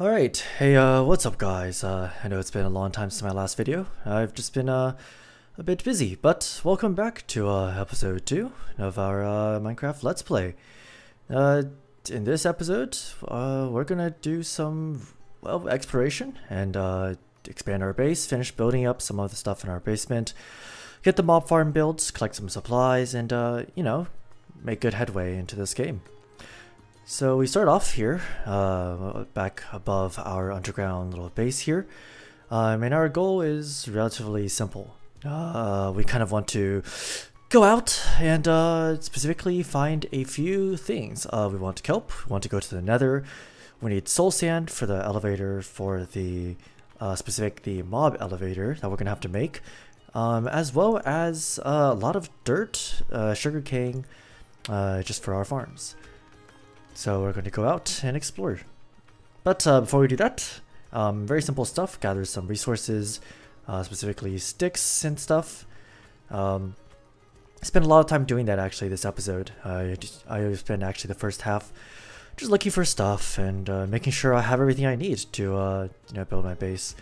Alright, hey, what's up guys? I know it's been a long time since my last video. I've just been, a bit busy, but welcome back to, episode 2 of our, Minecraft Let's Play. In this episode, we're gonna do some, well, exploration and, expand our base, finish building up some of the stuff in our basement, get the mob farm built, collect some supplies, and, you know, make good headway into this game. So we start off here, back above our underground little base here, and our goal is relatively simple. We kind of want to go out and specifically find a few things. We want kelp, we want to go to the nether, we need soul sand for the elevator for the the mob elevator that we're going to have to make, as well as a lot of dirt, sugarcane, just for our farms. So we're going to go out and explore. But before we do that, very simple stuff. Gather some resources, specifically sticks and stuff. Spent a lot of time doing that actually this episode. I spent actually the first half just looking for stuff and making sure I have everything I need to you know, build my base.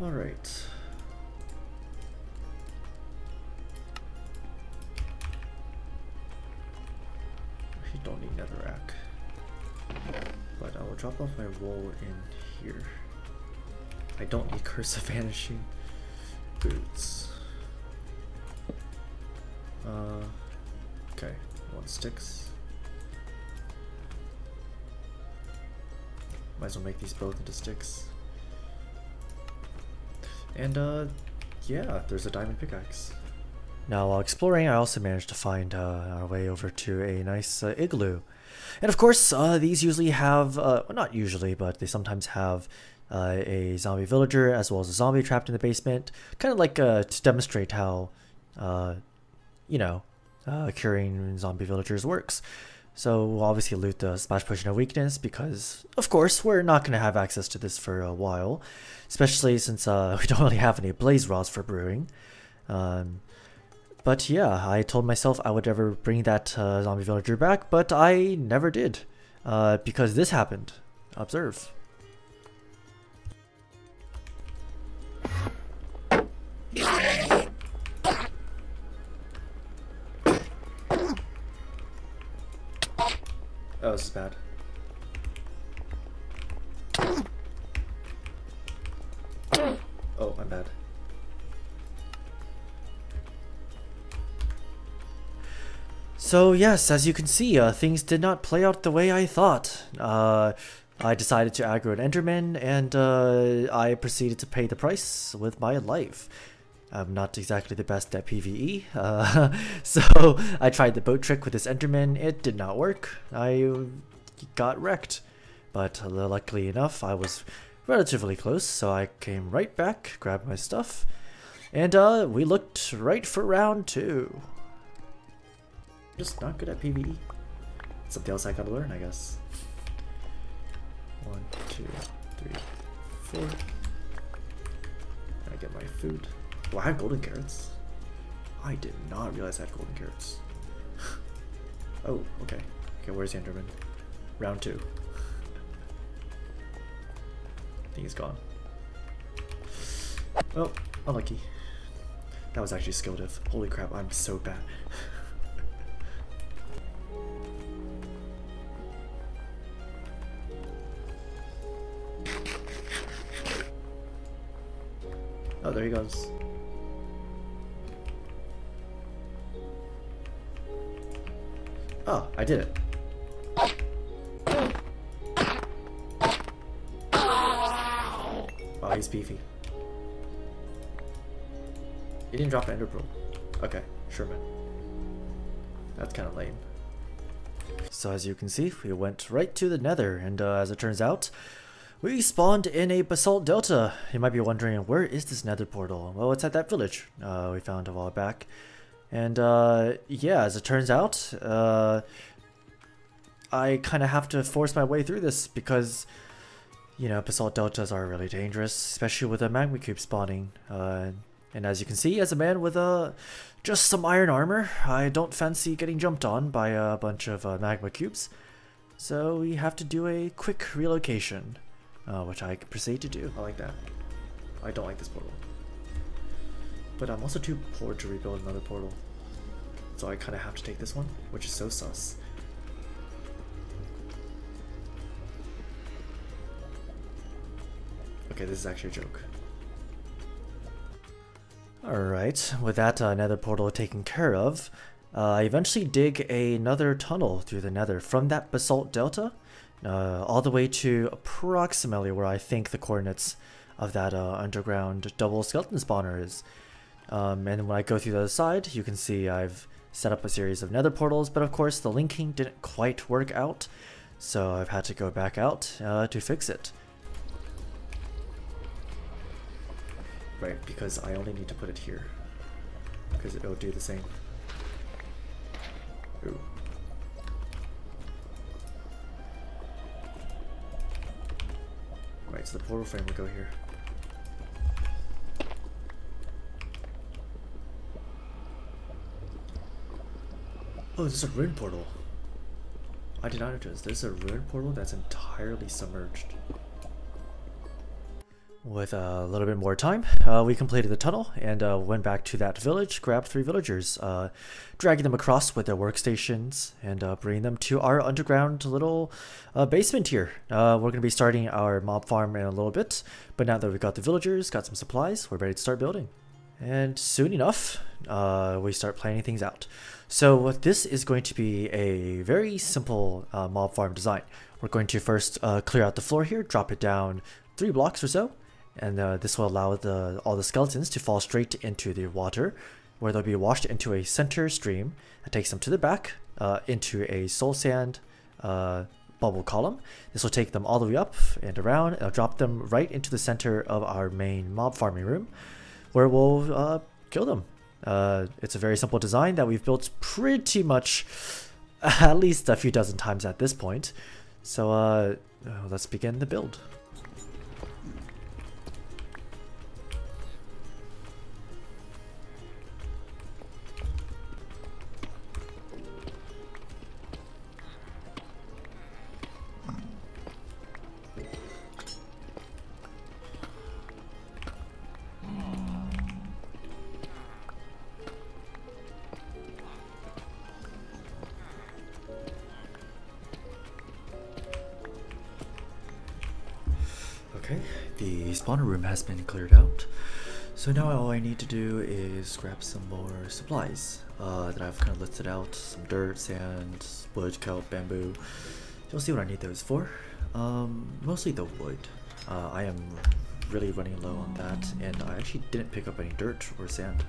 All right. Don't need netherrack, but I will drop off my wool in here. I don't need curse of vanishing boots. Okay, 1 sticks. Might as well make these both into sticks. And yeah, there's a diamond pickaxe. Now, while exploring, I also managed to find our way over to a nice igloo. And of course, these usually have, well, not usually, but they sometimes have a zombie villager as well as a zombie trapped in the basement. Kind of like to demonstrate how, you know, curing zombie villagers works. So we'll obviously loot the splash potion of weakness because, of course, we're not going to have access to this for a while. Especially since we don't really have any blaze rods for brewing. But yeah, I told myself I would never bring that zombie villager back, but I never did. Because this happened. Observe. Oh, this is bad. Oh, I'm bad. So yes, as you can see, things did not play out the way I thought. I decided to aggro an enderman, and I proceeded to pay the price with my life. I'm not exactly the best at PvE, so I tried the boat trick with this enderman. It did not work. I got wrecked, but luckily enough, I was relatively close, so I came right back, grabbed my stuff, and we looked right for round 2. Just not good at PvE. Something else I gotta learn, I guess. 1, 2, 3, 4. I get my food. Oh, I have golden carrots. I did not realize I had golden carrots. Oh, okay. Okay, where's the enderman? Round 2. I think he's gone. Oh, unlucky. That was actually skill diff. Holy crap, I'm so bad. Oh, there he goes. Oh, I did it. Oh, he's beefy. He didn't drop an ender pearl. Okay, sure, man. That's kind of lame. So as you can see, we went right to the nether, and as it turns out, we spawned in a basalt delta. You might be wondering, where is this nether portal? Well, it's at that village we found a while back. And yeah, as it turns out, I kind of have to force my way through this because, you know, basalt deltas are really dangerous, especially with a magma cube spawning. And as you can see, as a man with just some iron armor, I don't fancy getting jumped on by a bunch of magma cubes. So we have to do a quick relocation, which I can proceed to do. I like that. I don't like this portal. But I'm also too poor to rebuild another portal. So I kind of have to take this one, which is so sus. Okay, this is actually a joke. Alright, with that nether portal taken care of, I eventually dig another tunnel through the nether from that basalt delta all the way to approximately where I think the coordinates of that underground double skeleton spawner is. And when I go through the other side, you can see I've set up a series of nether portals, but of course the linking didn't quite work out, so I've had to go back out to fix it. Right, because I only need to put it here, because it'll do the same. Ooh. Right, so the portal frame will go here. Oh, there's a ruin portal. I did not notice. There's a ruin portal that's entirely submerged. With a little bit more time, we completed the tunnel and went back to that village, grabbed 3 villagers, dragging them across with their workstations and bringing them to our underground little basement here. We're going to be starting our mob farm in a little bit, but now that we've got the villagers, got some supplies, we're ready to start building. And soon enough, we start planning things out. So this is going to be a very simple mob farm design. We're going to first clear out the floor here, drop it down 3 blocks or so. And this will allow all the skeletons to fall straight into the water, where they'll be washed into a center stream that takes them to the back into a soul sand bubble column. This will take them all the way up and around, and I'll drop them right into the center of our main mob farming room, where we'll kill them. It's a very simple design that we've built pretty much at least a few dozen times at this point. So let's begin the build. Okay, the spawner room has been cleared out, so now all I need to do is grab some more supplies that I've kind of listed out. Some dirt, sand, wood, kelp, bamboo. You'll see what I need those for. Mostly the wood. I am really running low on that, and I actually didn't pick up any dirt or sand,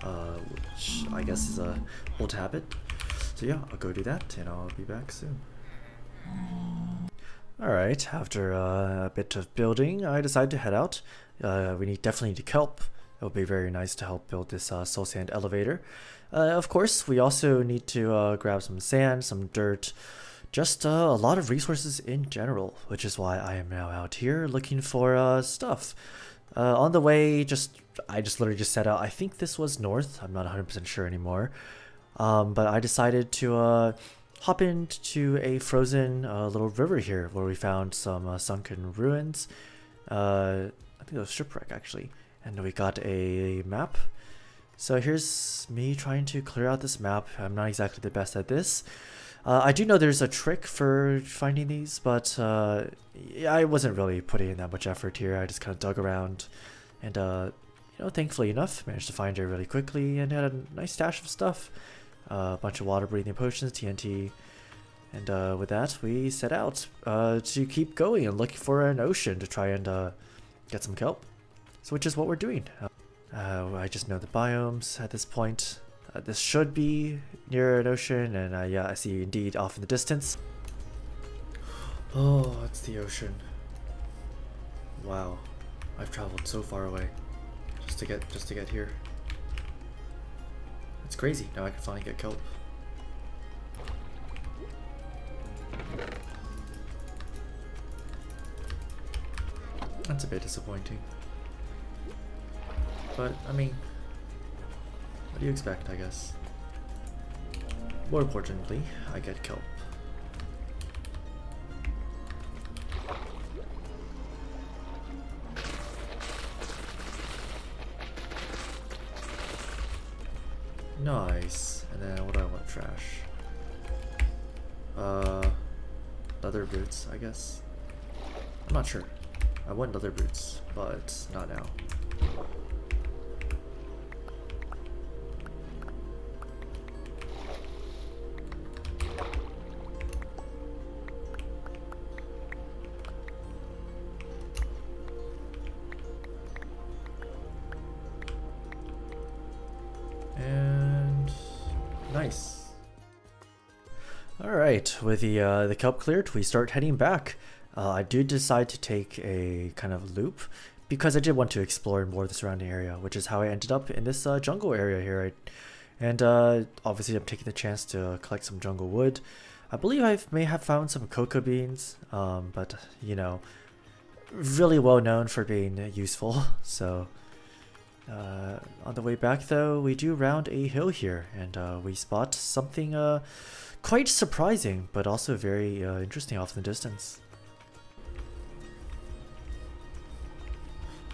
which I guess is a old habit. So yeah, I'll go do that, and I'll be back soon. Alright, after a bit of building, I decided to head out. We definitely need kelp. It would be very nice to help build this soul sand elevator. Of course, we also need to grab some sand, some dirt, just a lot of resources in general, which is why I am now out here looking for stuff. On the way, I just literally set out. I think this was north. I'm not 100% sure anymore. But I decided to hop into a frozen little river here where we found some sunken ruins. I think it was shipwreck actually, and we got a map. So here's me trying to clear out this map. I'm not exactly the best at this. I do know there's a trick for finding these, but yeah, I wasn't really putting in that much effort here. I just kind of dug around, and you know, thankfully enough, managed to find it really quickly and had a nice stash of stuff. A bunch of water breathing potions, TNT, and with that we set out to keep going and looking for an ocean to try and get some kelp. So which is what we're doing. I just know the biomes at this point. This should be near an ocean, and yeah, I see indeed off in the distance. Oh, it's the ocean. Wow, I've traveled so far away just to get here. It's crazy. Now I can finally get kelp. That's a bit disappointing. But, I mean, what do you expect, I guess? More importantly, I get kelp. Nice. And then what do I want? Trash. Leather boots, I guess. I'm not sure. I want leather boots, but not now. And nice. Alright, with the kelp cleared, we start heading back. I do decide to take a kind of loop because I did want to explore more of the surrounding area, which is how I ended up in this jungle area here. And obviously I'm taking the chance to collect some jungle wood. I believe I may have found some cocoa beans, but you know, really well known for being useful. So on the way back though, we do round a hill here and we spot something quite surprising, but also very interesting off in the distance.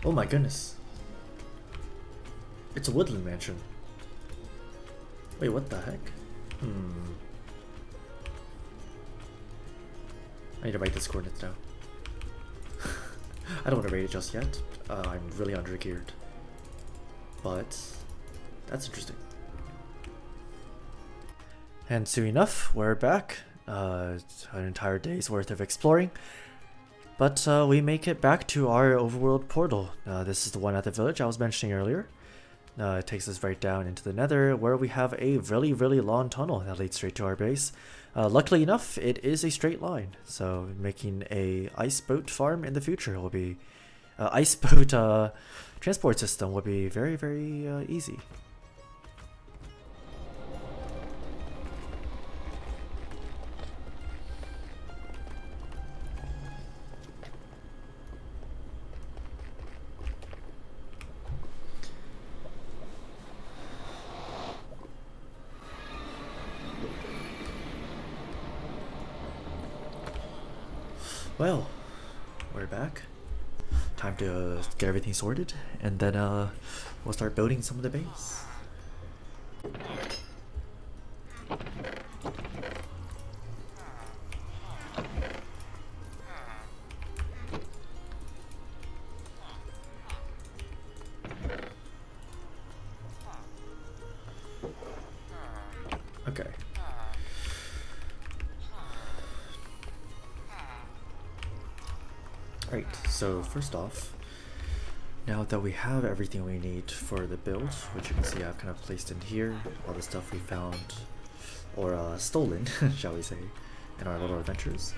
Oh my goodness. It's a woodland mansion. Wait, what the heck? I need to write this coordinates down. I don't want to rate it just yet. I'm really undergeared. But that's interesting. And soon enough, we're back. An entire day's worth of exploring. But we make it back to our overworld portal. This is the one at the village I was mentioning earlier. It takes us right down into the nether where we have a really, really long tunnel that leads straight to our base. Luckily enough, it is a straight line. So making a ice boat farm in the future will be... ice boat transport system will be very, very easy. Well, we're back. Time to get everything sorted, and then we'll start building some of the base. Okay. Right, so first off, now that we have everything we need for the build, which you can see I've kind of placed in here, all the stuff we found, or stolen, shall we say, in our little adventures.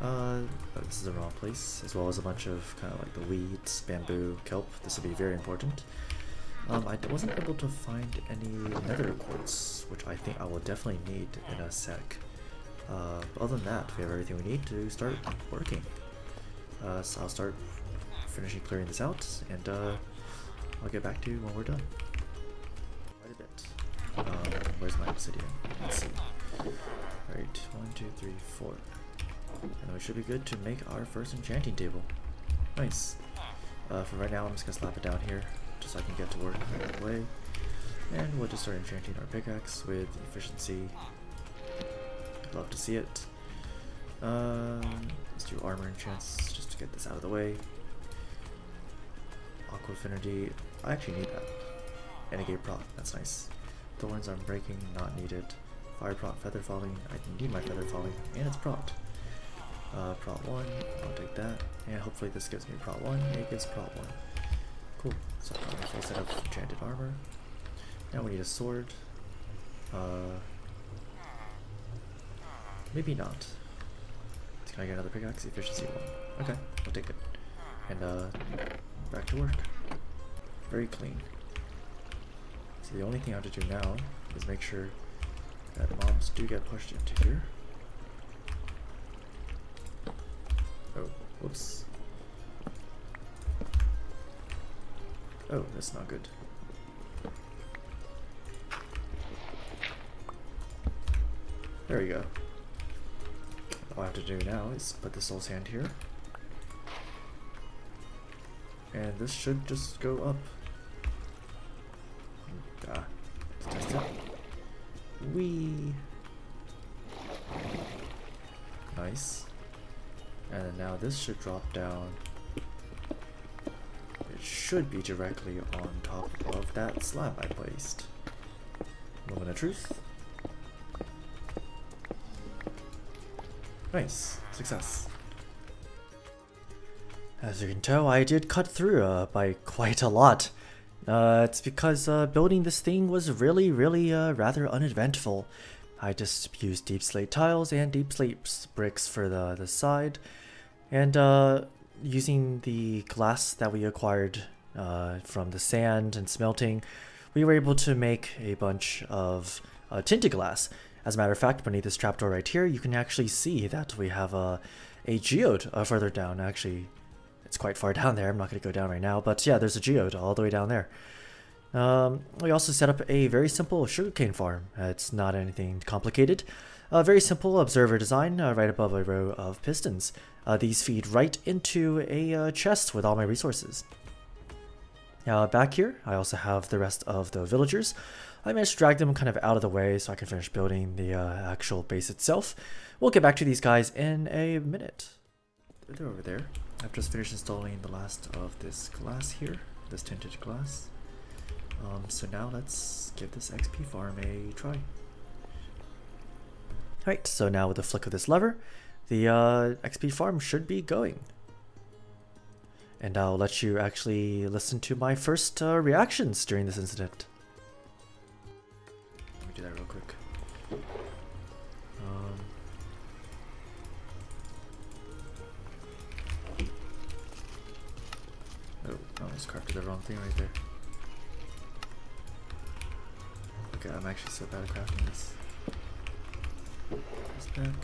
This is the wrong place, as well as a bunch of kind of like the weeds, bamboo, kelp. This will be very important. I wasn't able to find any nether quartz, which I think I will definitely need in a sec. But other than that, we have everything we need to start working. So I'll start finishing clearing this out, and I'll get back to you when we're done. Quite a bit. Where's my obsidian? Let's see. Alright, 1, 2, 3, 4. And we should be good to make our first enchanting table. Nice. For right now, I'm just gonna slap it down here, just so I can get to work right away. And we'll just start enchanting our pickaxe with efficiency. Love to see it. Let's do armor enchants just to get this out of the way. Aqua affinity, I actually need that. And a gate prot, that's nice. Thorns I'm breaking, not needed. Fire prot, feather falling, I need my feather falling, and it's prot. Prot 1, I'll take that, and hopefully this gives me prot 1, it gives prot 1. Cool, so I have a full set of enchanted armor. Now we need a sword. Maybe not. Can I get another pickaxe? Efficiency 1. Okay, I'll take it. And back to work. Very clean. So the only thing I have to do now is make sure that mobs do get pushed into here. Oh, whoops. Oh, that's not good. There we go. All I have to do now is put the soul sand here. And this should just go up. Let's test it. Whee! Nice. And then now this should drop down. It should be directly on top of that slab I placed. Moment of truth. Nice. Success. As you can tell, I did cut through by quite a lot. It's because building this thing was really rather uneventful. I just used deep slate tiles and deep slate bricks for the side. And using the glass that we acquired from the sand and smelting, we were able to make a bunch of tinted glass. As a matter of fact, beneath this trapdoor right here, you can actually see that we have a geode further down. Actually, it's quite far down there. I'm not going to go down right now, but yeah, there's a geode all the way down there. We also set up a very simple sugarcane farm. It's not anything complicated. Very simple observer design right above a row of pistons. These feed right into a chest with all my resources. Back here, I also have the rest of the villagers. I managed to drag them kind of out of the way so I can finish building the actual base itself. We'll get back to these guys in a minute. They're over there. I've just finished installing the last of this glass here, this tinted glass. So now let's give this XP farm a try. Alright, so now with the flick of this lever, the XP farm should be going. And I'll let you actually listen to my first reactions during this incident. Let me do that real quick. Oh, I almost crafted the wrong thing right there. Okay, I'm actually so bad at crafting this. This back.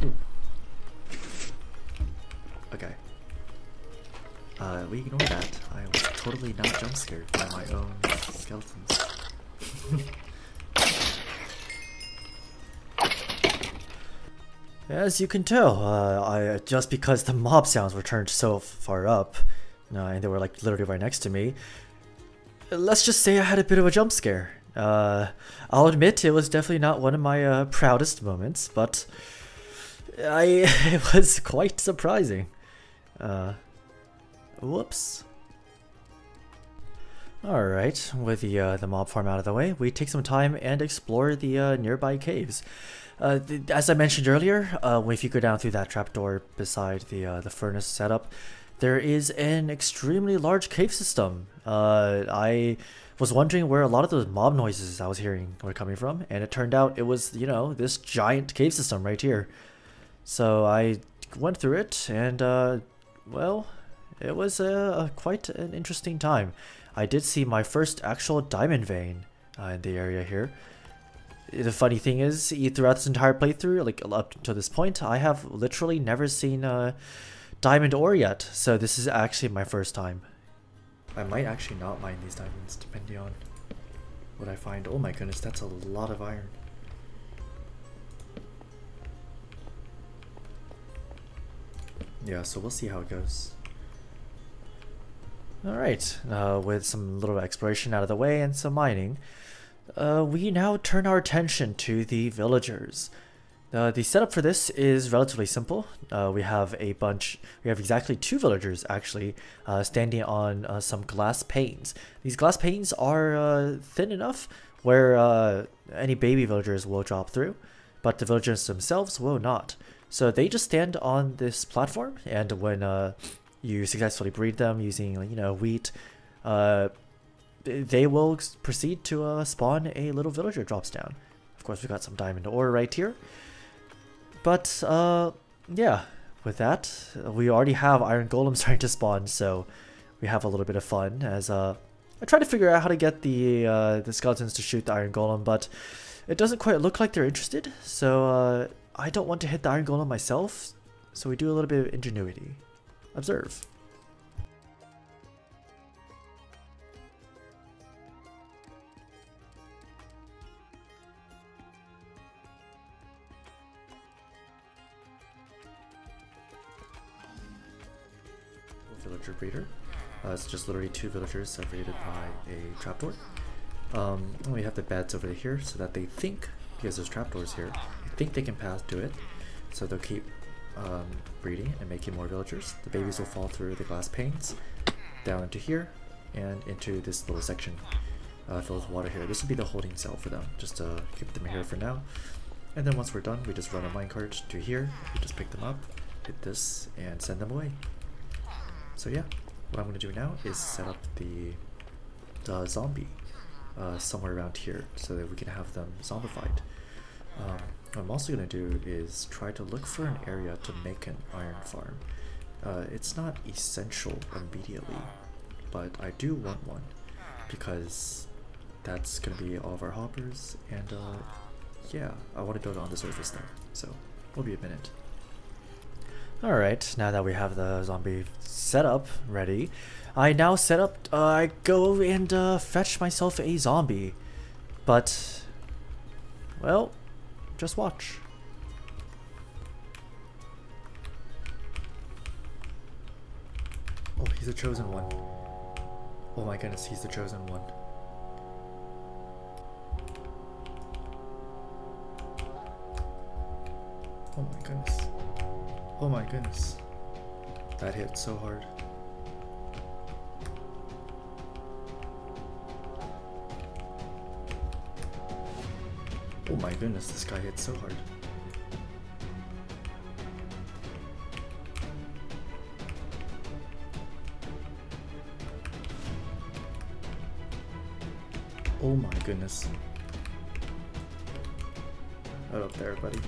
Ooh. Okay. We ignore that. I was totally not jump scared by my own skeletons. As you can tell, just because the mob sounds were turned so far up, and they were like literally right next to me, let's just say I had a bit of a jump scare. I'll admit it was definitely not one of my proudest moments, but it was quite surprising. Whoops. Alright, with the mob farm out of the way, we take some time and explore the nearby caves. As I mentioned earlier, if you go down through that trapdoor beside the furnace setup, there is an extremely large cave system. I was wondering where a lot of those mob noises I was hearing were coming from, and it turned out it was, you know, this giant cave system right here. So I went through it, and well, it was quite an interesting time. I did see my first actual diamond vein in the area here. The funny thing is, throughout this entire playthrough, like up to this point, I have literally never seen diamond ore yet, so this is actually my first time. I might actually not mine these diamonds, depending on what I find. Oh my goodness, that's a lot of iron. Yeah, so we'll see how it goes. Alright, with some little exploration out of the way and some mining, we now turn our attention to the villagers. The setup for this is relatively simple. We have exactly 2 villagers actually standing on some glass panes. These glass panes are thin enough where any baby villagers will drop through, but the villagers themselves will not. So they just stand on this platform, and when you successfully breed them using, you know, wheat, they will proceed to spawn a little villager drops down. Of course, we got some diamond ore right here. But yeah, with that, we already have iron golems starting to spawn, so we have a little bit of fun as I try to figure out how to get the skeletons to shoot the iron golem, but it doesn't quite look like they're interested. So I don't want to hit the iron golem myself, so we do a little bit of ingenuity. Observe. Villager breeder. It's just literally 2 villagers separated by a trapdoor. We have the beds over here so that they think, because there's trapdoors here, they think they can pass to it, so they'll keep breeding and making more villagers. The babies will fall through the glass panes down into here and into this little section filled with water here. This would be the holding cell for them, just to keep them here for now. And then once we're done, we just run a minecart to here, we just pick them up, hit this, and send them away. So yeah, what I'm going to do now is set up the zombie somewhere around here so that we can have them zombified. What I'm also going to do is try to look for an area to make an iron farm. It's not essential immediately, but I do want one because that's going to be all of our hoppers, and yeah, I want to build it on the surface there, so we'll be a minute. Alright, now that we have the zombie setup ready, I now set up, I go and fetch myself a zombie, but, well, just watch. Oh, he's the chosen one. Oh my goodness, he's the chosen one. Oh my goodness. Oh my goodness. That hit so hard. Oh my goodness, this guy hit so hard. Oh my goodness. Right up there, buddy.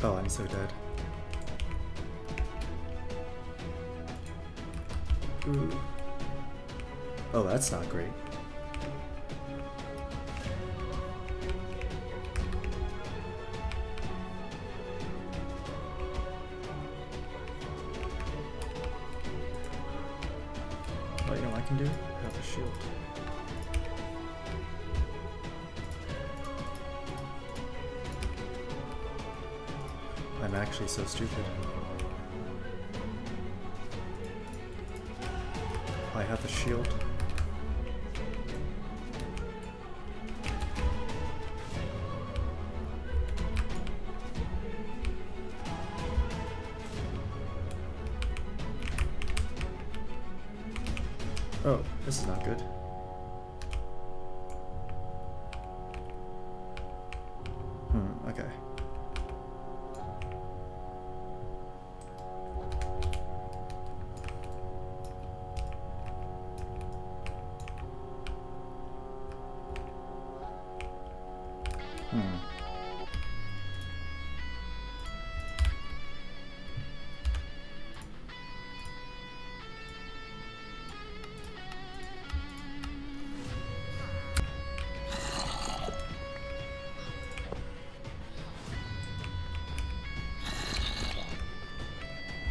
Oh, I'm so dead. Ooh. Oh, that's not great. Oh, you know what I can do? I have a shield. I'm actually so stupid. I have a shield. Oh, this is not good. Okay.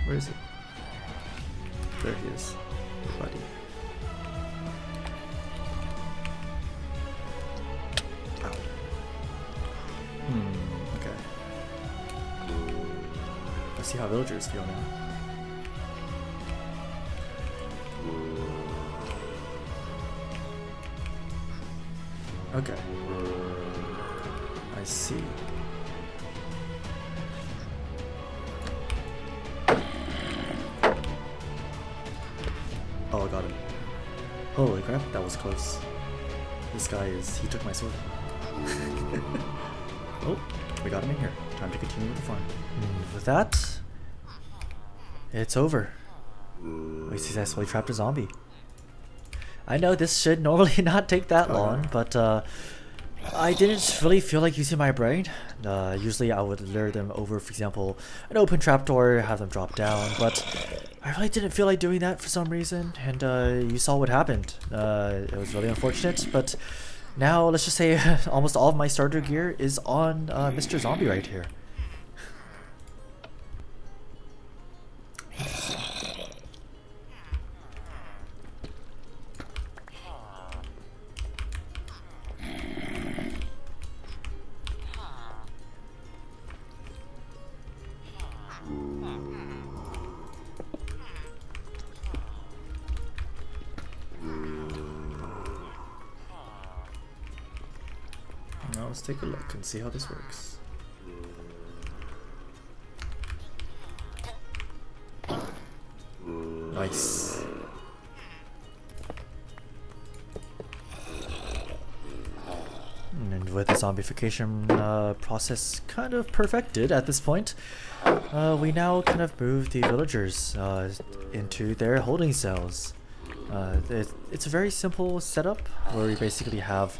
Where is it? There he is, buddy. Ow. Okay. Let's see how villagers feel now. Okay. I see. Oh, I got him. Holy crap, that was close. This guy he took my sword. Oh, we got him in here. Time to continue with the farm. With that, it's over. We successfully trapped a zombie. I know this should normally not take that long, but I didn't really feel like using my brain. Usually I would lure them over, for example, an open trapdoor, have them drop down, but I really didn't feel like doing that for some reason, and you saw what happened. It was really unfortunate, but now let's just say almost all of my starter gear is on Mr. Zombie right here. let's take a look and see how this works. Nice. And with the zombification process kind of perfected at this point, we now kind of move the villagers into their holding cells. It's a very simple setup where we basically have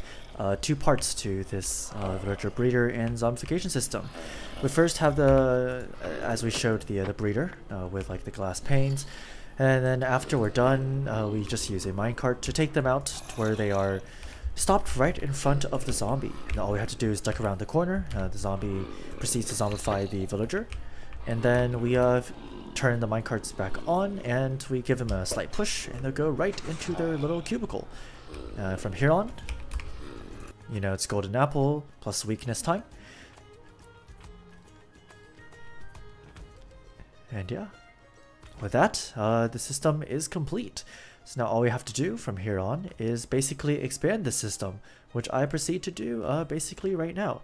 two parts to this villager breeder and zombification system. We first have as we showed, the breeder with like the glass panes, and then after we're done, we just use a minecart to take them out to where they are stopped right in front of the zombie. And all we have to do is duck around the corner. The zombie proceeds to zombify the villager, and then we turn the minecarts back on and we give them a slight push and they'll go right into their little cubicle. From here on, you know, it's golden apple plus weakness time. And yeah, with that, the system is complete. So now all we have to do from here on is basically expand the system, which I proceed to do basically right now.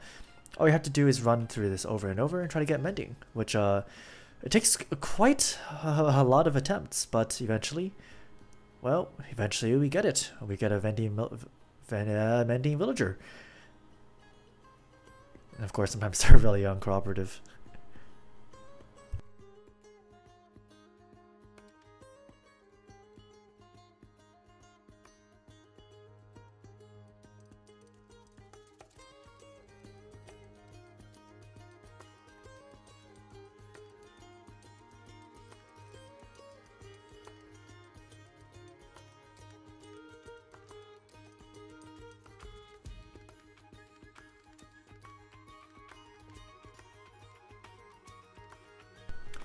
All you have to do is run through this over and over and try to get mending, which it takes quite a lot of attempts, but eventually we get it. We get a mending villager. And of course, sometimes they're really uncooperative.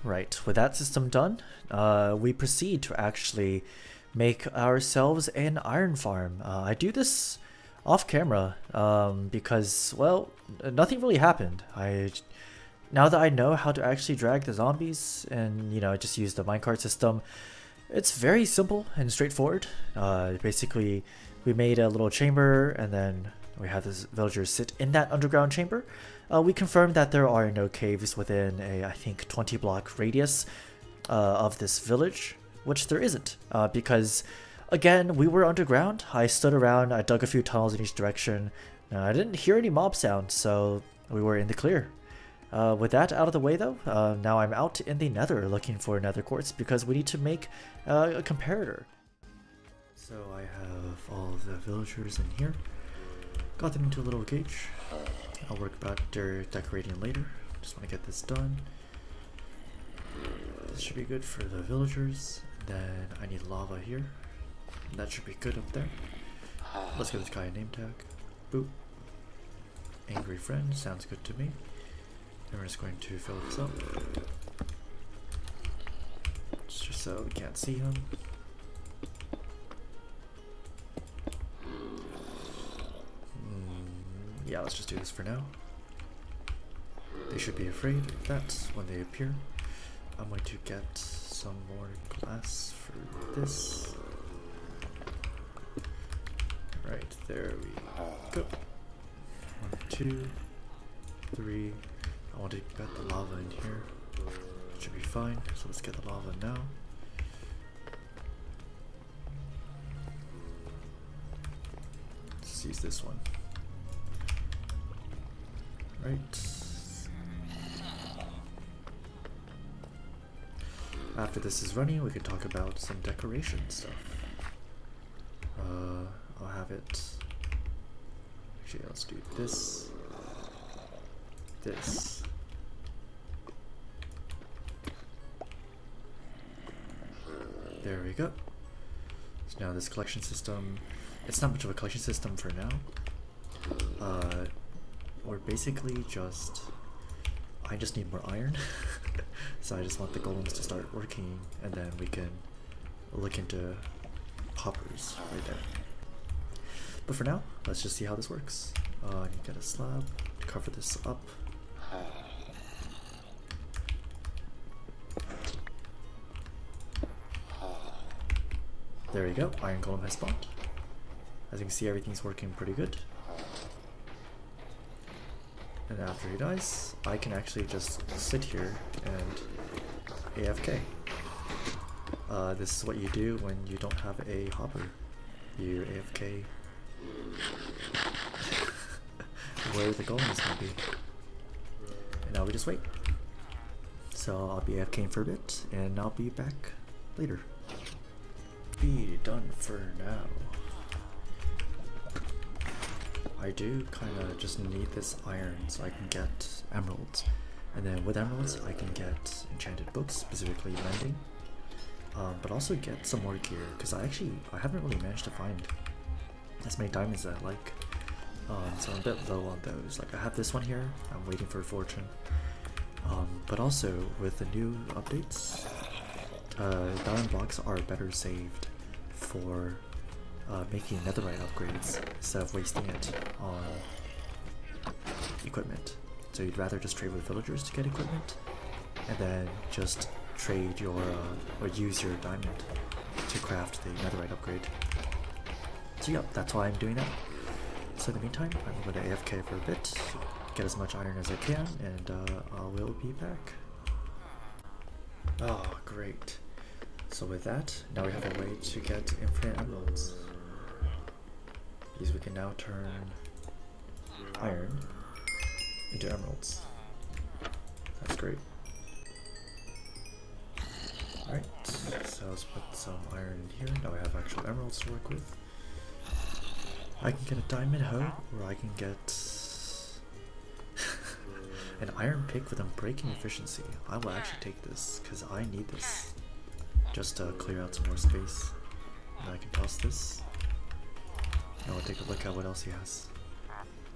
Right, with that system done, we proceed to actually make ourselves an iron farm. I do this off camera because, well, nothing really happened. Now that I know how to actually drag the zombies and, you know, just use the minecart system, it's very simple and straightforward. Basically, we made a little chamber and then we have the villagers sit in that underground chamber. We confirmed that there are no caves within a, I think, 20 block radius of this village, which there isn't, because, again, we were underground. I stood around, I dug a few tunnels in each direction. I didn't hear any mob sounds, so we were in the clear. With that out of the way, though, now I'm out in the nether looking for nether quartz because we need to make a comparator. So I have all the villagers in here. Got them into a little cage. I'll work about their decorating later. Just want to get this done. This should be good for the villagers. Then I need lava here. That should be good up there. Let's give this guy a name tag. Boop. Angry friend. Sounds good to me. Then we're just going to fill this up. Just so we can't see him. Yeah, let's just do this for now. They should be afraid of that when they appear. I'm going to get some more glass for this. Right, there we go. 1, 2, 3. I want to get the lava in here. Should be fine, so let's get the lava now. Let's use this one. Right. After this is running, we can talk about some decoration stuff. I'll have it. Actually, let's do this. This. There we go. So now this collection system, it's not much of a collection system for now. We're basically just, I just need more iron. So I just want the golems to start working and then we can look into hoppers right there. But for now, let's just see how this works. I need to get a slab to cover this up. There we go, iron golem has spawned. As you can see, everything's working pretty good. And after he dies, I can actually just sit here and AFK. This is what you do when you don't have a hopper. You AFK where the golem is going to be. And now we just wait. So I'll be AFKing for a bit, and I'll be back later. Be done for now. I do kind of just need this iron so I can get emeralds. And then with emeralds I can get enchanted books, specifically mending. But also get some more gear, because I haven't really managed to find as many diamonds as I like. So I'm a bit low on those. Like I have this one here, I'm waiting for a fortune. But also with the new updates, diamond blocks are better saved for making netherite upgrades instead of wasting it on equipment. So you'd rather just trade with villagers to get equipment, and then just trade your or use your diamond to craft the netherite upgrade. So yeah, that's why I'm doing that. So in the meantime, I'm going to AFK for a bit, get as much iron as I can, and I will be back. Oh, great. So with that, now we have a way to get infinite emeralds. Because we can now turn iron into emeralds. That's great. Alright, so let's put some iron in here. Now I have actual emeralds to work with. I can get a diamond hoe, or I can get an iron pick with unbreaking efficiency. I will actually take this, because I need this. Just to clear out some more space. And I can toss this. Now I'll take a look at what else he has.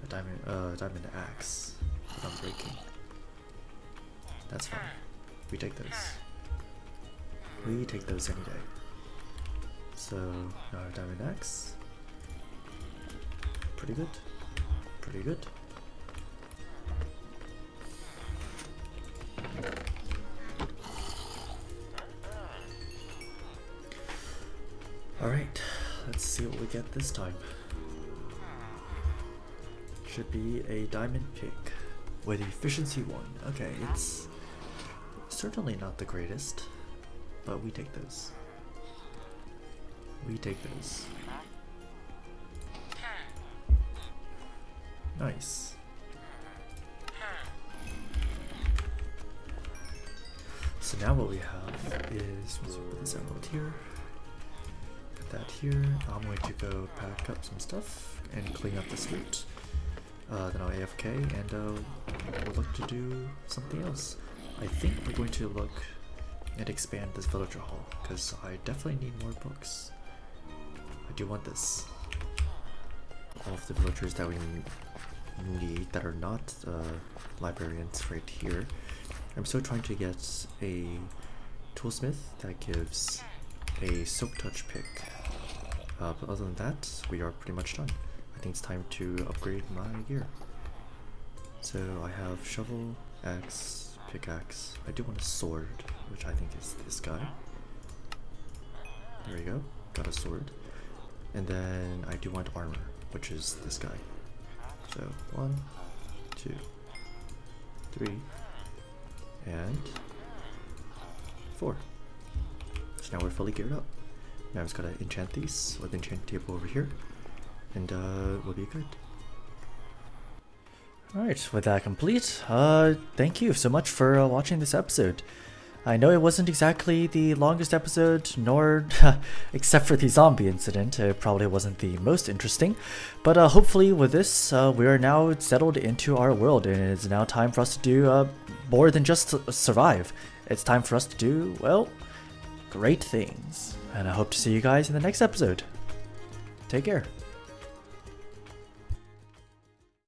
A diamond axe with unbreaking. That's fine. We take those. We take those any day. So now our diamond axe. Pretty good. Pretty good. Alright, let's see what we get this time. Should be a diamond pick with efficiency 1. Okay, it's certainly not the greatest, but we take those. We take those. Nice. So now what we have is, let's put this emerald here. Put that here. I'm going to go pack up some stuff and clean up this loot. Then I'll AFK and we'll look to do something else. I think we're going to look and expand this villager hall, because I definitely need more books. I do want this. All of the villagers that we need that are not librarians right here. I'm still trying to get a toolsmith that gives a silk touch pick. But other than that, we are pretty much done. I think it's time to upgrade my gear. So I have shovel, axe, pickaxe. I do want a sword, which I think is this guy. There we go, got a sword. And then I do want armor, which is this guy. So 1, 2, 3, and 4. So now we're fully geared up. Now I'm just gotta enchant these with the enchant table over here, and we'll be good. Alright, with that complete, thank you so much for watching this episode. I know it wasn't exactly the longest episode, nor, except for the zombie incident, it probably wasn't the most interesting, but hopefully with this, we are now settled into our world, and it is now time for us to do more than just survive. It's time for us to do, well, great things. And I hope to see you guys in the next episode. Take care.